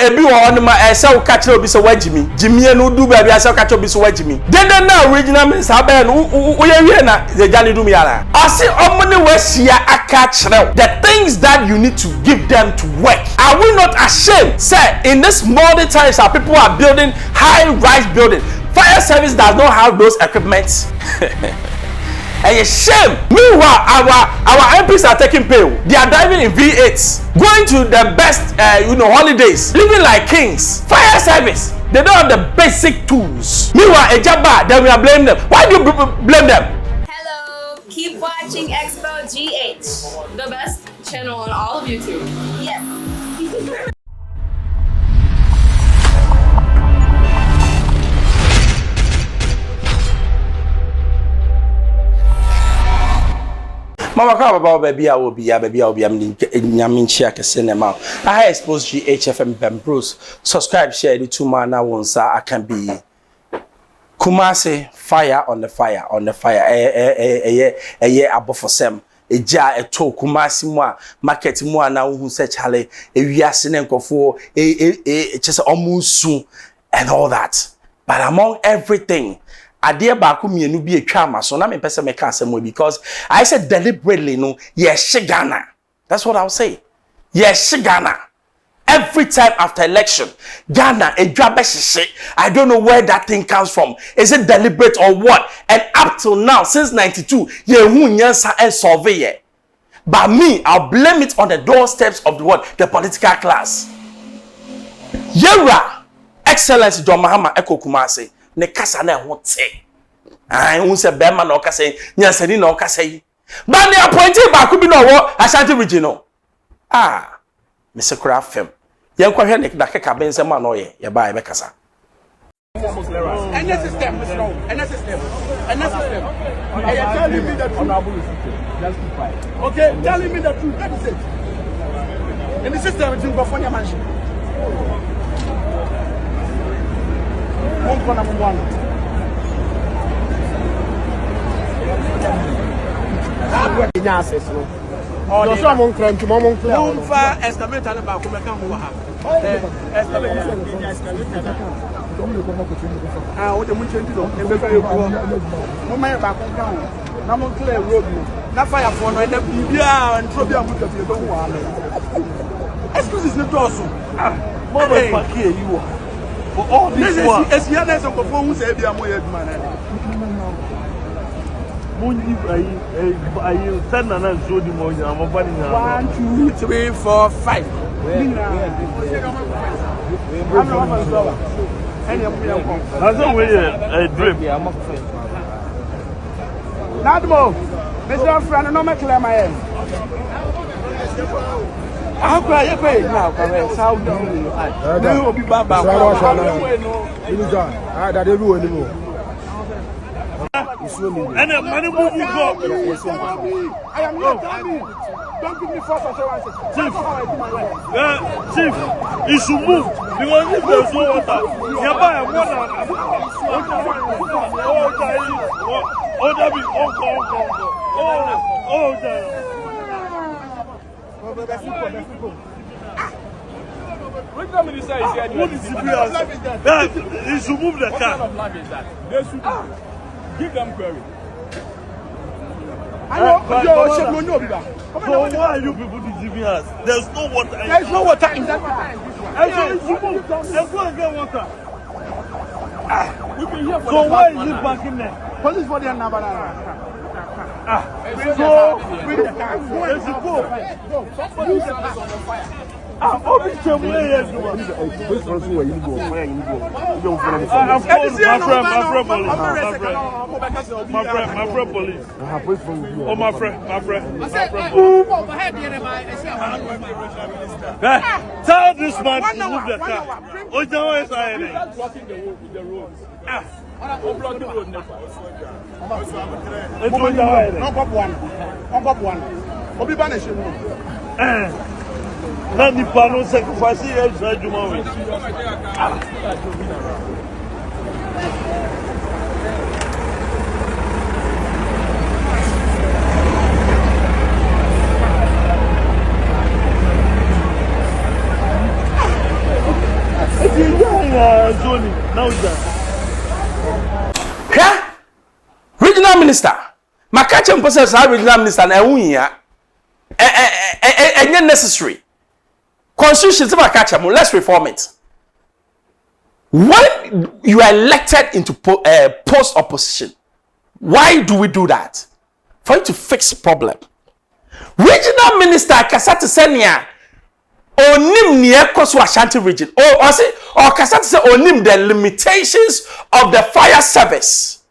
ebi on ma ese wo ka kire obi so wagimi gimie no du ba bia se wo ka kire obi so wagimi den na original minister ba no wo ye wie na je jale dum yara ase omne we hia aka kire the things that you need to give them to work. Are we not ashamed say in this modern times our people are building high-rise building? Fire service does not have those equipments. And a shame. Meanwhile, our MPs are taking pay. They are driving in V8s, going to the best, holidays, living like kings. Fire service, they don't have the basic tools. Meanwhile, a jabba, then we are blaming them. Why do you blame them? Hello, keep watching Xposed GH, the best channel on all of YouTube. Yes. Mama ka baba baby a obi am nyaminchi akese ne ma I Xposed GHFM Bros subscribe share the two man na wonsa I can be Kumasi fire on the fire abofosem eja eto Kumasi mu a market mu a na hu se chale ewiase ne nkofo chese omusu and all that, but among everything Adia baku mienu bi etwa amaso na me pese me ka asemo because I said deliberately no Ghana. That's what I'll say. Ghana. Every time after election, Ghana I don't know where that thing comes from. Is it deliberate or what? And up till now, since 92, and survey. But me, I'll blame it on the doorsteps of the political class. Yera, Excellency John Mahama Eko Kumasi. Ne kasa na ho te ai hu se be ma na okasa nyansani na okasa yi ba ne appointee ba ku bi na wo Ashanti region no me se kura fem ye nkwa hwe ne da keka ben se ma na oye ye ba ye be kasa and system is wrong and system and you telling me the truth justify okay telling me the truth that is it in the system it go for your mansion. Number one. Oh, there's someone claim to mom clear. Mumfa estimate and about come can who have. What the munchen do? E be fire go. Mo man back down. Na mo clear road. Na fire for no na bibia and tro bia mo ka be hu ha. Excuses no do so. Mo be pack here you. For all this work, it's here there's some perform who say be am here man. Money I send na show the money am bani na. 1 2 3 4 5. That's not way a drip. Nadmo, Mr. Friend, no make clear my head. How can I pay now? How do you? They will be back. I don't know anymore. And the money move you go. I am not coming. Don't give me false assurances. Chief, Chief, you should move because if there's no water, you buy water. What is that? You should move the car. They should give them query. So why are you people deceiving us? There's no water. There's no water in that water. So why is it back in there? Police for the number. So with the car, let's go. I'm always my friend police. Oh, my friend. Tell this man to move the car. Oh, no, it's blocking the road. Not the panel sacrifice here, Regional minister, Makacha possess our regional minister na ehun ya necessary. Constitution to Makacha, let's reform it. When you are elected into post opposition, why do we do that? For you to fix problem. Regional minister Kasati Senia onim ni ekoso Ashanti region. Or Kasati say onim the limitations of the fire service.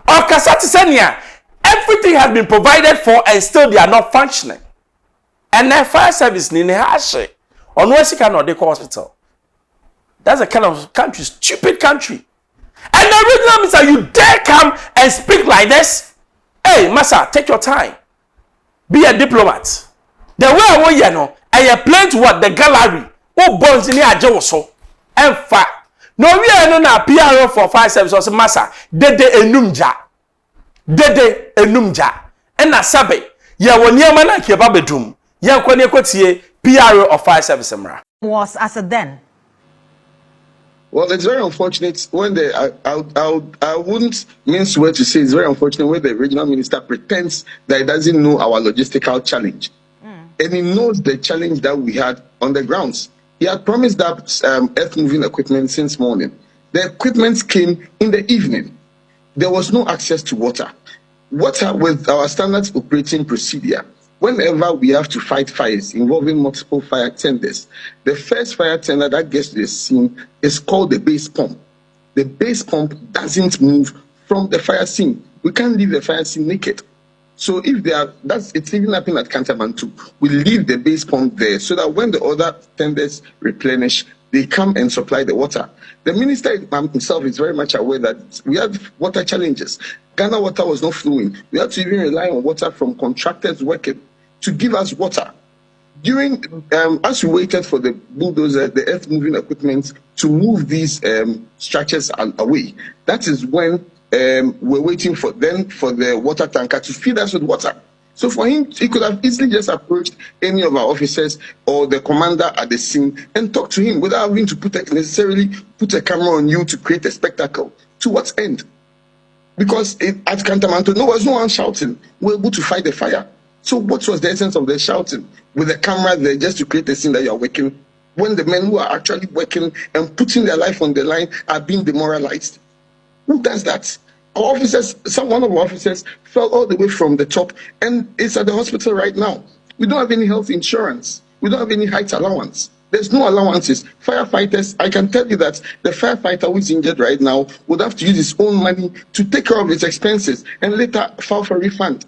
Or Kasati Senia, everything has been provided for and still they are not functioning. And the fire service ni hashe. On West cannot they hospital. That's a kind of country, stupid country. And the regional minister, you dare come and speak like this? Hey, Massa, take your time. Be a diplomat. The way I want you know, I plan to what the gallery. Who bonds in here so? And fact. No, we are not PR for fire service or Massa. Dede enumja. Dede enumja. And na sabe. Ya woniya mana kieba bedroom. Ya kwenye kwetie PR of fire service emra. Was as a then. Well, it's very unfortunate when I wouldn't mince words to say it's very unfortunate when the regional minister pretends that he doesn't know our logistical challenge. And he knows the challenge that we had on the grounds. He had promised that earth-moving equipment since morning. The equipment came in the evening. There was no access to water. Water, with our standard operating procedure, whenever we have to fight fires involving multiple fire tenders, the first fire tender that gets to the scene is called the base pump. The base pump doesn't move from the fire scene. We can't leave the fire scene naked. So if it's even happening at Cantamantu, we leave the base pump there so that when the other tenders replenish, they come and supply the water. The minister himself is very much aware that we had water challenges. Ghana water was not flowing. We had to even rely on water from contractors working to give us water. During, as we waited for the bulldozer, the earth-moving equipment to move these structures away, that is when we're waiting for the water tanker to feed us with water. So for him, he could have easily just approached any of our officers or the commander at the scene and talk to him without having to necessarily put a camera on you to create a spectacle. To what end? Because at Cantamanto, there was no one shouting. We were able to fight the fire. So what was the essence of the shouting with the camera there just to create a scene that you are working when the men who are actually working and putting their life on the line are being demoralized? Who does that? Our officers, one of our officers fell all the way from the top and is at the hospital right now. We don't have any health insurance. We don't have any height allowance. There's no allowances. Firefighters, I can tell you that the firefighter who is injured right now would have to use his own money to take care of his expenses and later file for refund.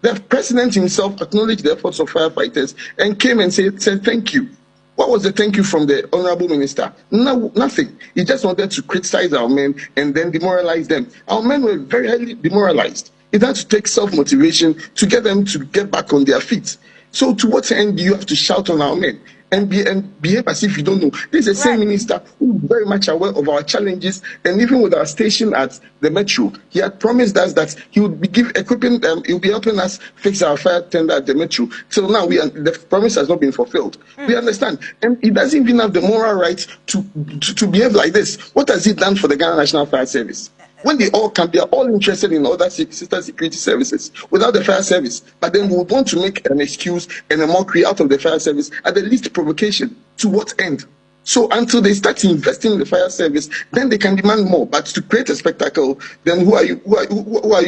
The president himself acknowledged the efforts of firefighters and came and said thank you. What was the thank you from the honorable minister? No, nothing. He just wanted to criticize our men and then demoralize them. Our men were very highly demoralized. It had to take self-motivation to get them to get back on their feet. So to what end do you have to shout on our men and behave as if you don't know? This is the same minister who is very much aware of our challenges, and even with our station at the metro, he had promised us that he would be he would be helping us fix our fire tender at the metro. Till now, the promise has not been fulfilled. We understand, and he doesn't even have the moral right to behave like this. What has he done for the Ghana National Fire Service? When they are all interested in other sister security services without the fire service, but then we would want to make an excuse and a mockery out of the fire service at the least provocation. To what end? So until they start investing in the fire service, then they can demand more. But to create a spectacle, then who are you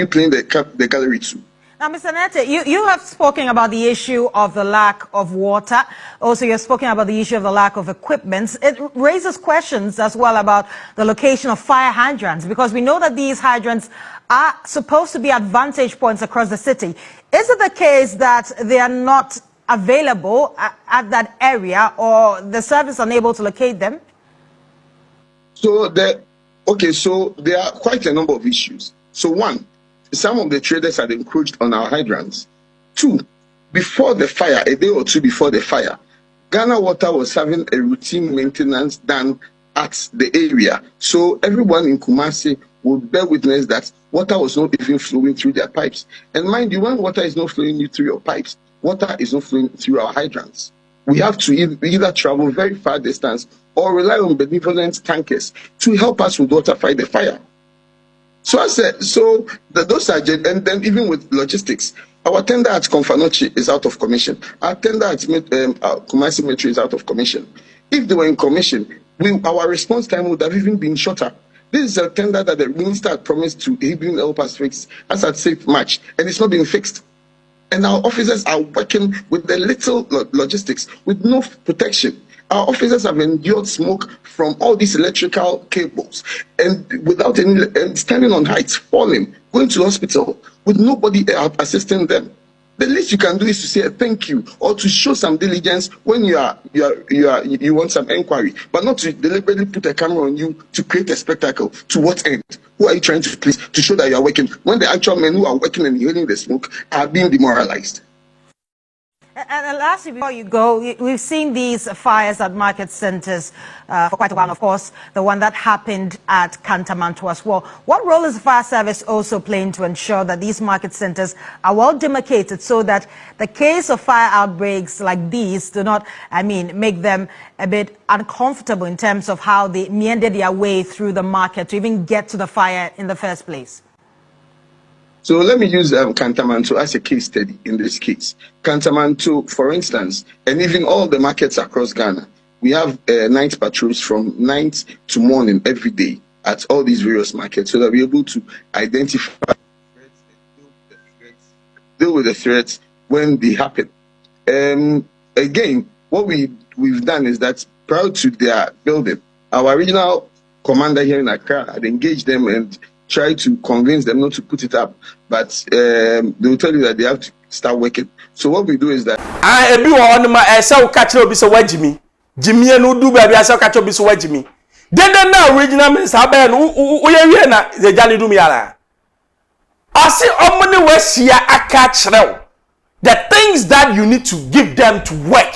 playing the gallery to? Now, Mr. Nete, you have spoken about the issue of the lack of water. Also, you've spoken about the issue of the lack of equipment. It raises questions as well about the location of fire hydrants, because we know that these hydrants are supposed to be at vantage points across the city. Is it the case that they are not available at that area, or the service unable to locate them? So there are quite a number of issues. So one, some of the traders had encroached on our hydrants. Two, before the fire, a day or two before the fire, Ghana Water was having a routine maintenance done at the area. So everyone in Kumasi would bear witness that water was not even flowing through their pipes. And mind you, when water is not flowing through your pipes, water is not flowing through our hydrants. we have to either travel very far distance or rely on benevolent tankers to help us with water fight the fire. So I said, those are, and then even with logistics, our tender at Konfanochi is out of commission. Our tender at Kumasi Metro is out of commission. If they were in commission, our response time would have even been shorter. This is a tender that the minister had promised to even help us fix as at 6th March, and it's not been fixed. And our officers are working with the little logistics, with no protection. Our officers have endured smoke from all these electrical cables and without any, and standing on heights, falling, going to the hospital with nobody assisting them. The least you can do is to say a thank you or to show some diligence when you want some inquiry, but not to deliberately put a camera on you to create a spectacle. To what end? Who are you trying to please? To show that you are working when the actual men who are working and inhaling the smoke are being demoralized. And lastly, before you go, we've seen these fires at market centers for quite a while. Of course, the one that happened at Kantamanto as well. What role is the fire service also playing to ensure that these market centers are well demarcated so that the case of fire outbreaks like these do not, make them a bit uncomfortable in terms of how they meander their way through the market to even get to the fire in the first place? So let me use Kantamanto as a case study in this case. Kantamanto, for instance, and even all the markets across Ghana, we have night patrols from night to morning every day at all these various markets so that we're able to identify threats and deal with the threats when they happen. Again, what we've done is that prior to their building, our regional commander here in Accra had engaged them and try to convince them not to put it up, but they will tell you that they have to start working. So what we do is that everyone say catch obi so wajimi Jimmy no do baby say catch obi so wajimi then now original minister ben uye na ze jale do mi ara asi omni we sia aka kirew the things that you need to give them to work.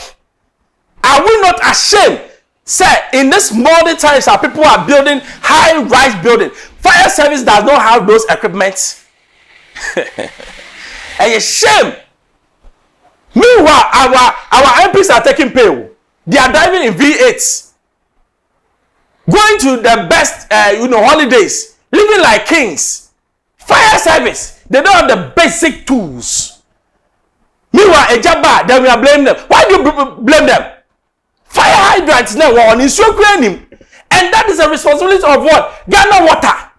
Are we not ashamed? Say, in this modern times, our people are building high-rise building. Fire service does not have those equipments. And a shame. Meanwhile, our MPs are taking pay. They are driving in V8s, going to the best, holidays, living like kings. Fire service, they don't have the basic tools. Meanwhile, a jabba, then we are blaming them. Why do you blame them? Fire hydrants now on in him. And that is a responsibility of what? Ghana Water.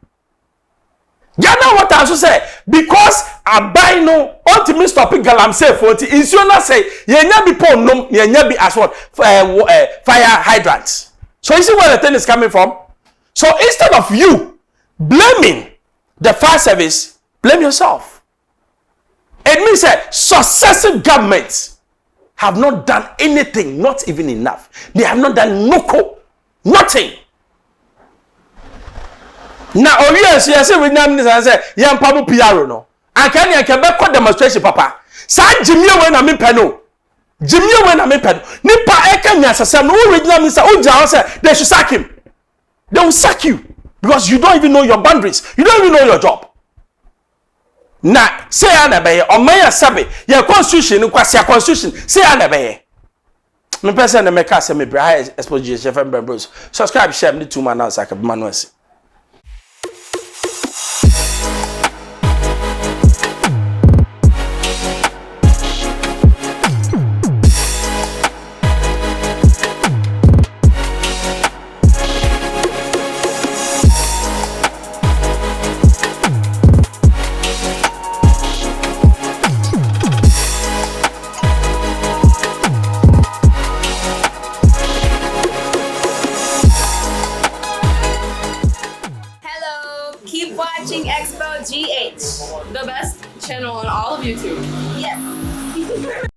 Ghana Water also say, because I buy no ultimate stopping galamsey 40 insurance say yenya be pon nom yenya be as what fire hydrants. So you see where the thing is coming from? So instead of you blaming the fire service, blame yourself. It means that successive governments have not done anything, not even enough. They have not done nothing. Now, yes, we now say, "Yam pabu PR no." And can you demonstration, Papa? Sa Jimmy when I mean peno. Jimmy when I mean peno. Nipa ekanya sasem no original minister. Oja say they should sack him. They will sack you because you don't even know your boundaries. You don't even know your job. Na say anabeye o man sabe your constitution kwase constitution say anabeye me person na make say me bra Xposed chef bros subscribe share me 2 man answer ka manuel. Keep watching Xposed GH, the best channel on all of YouTube. Yes.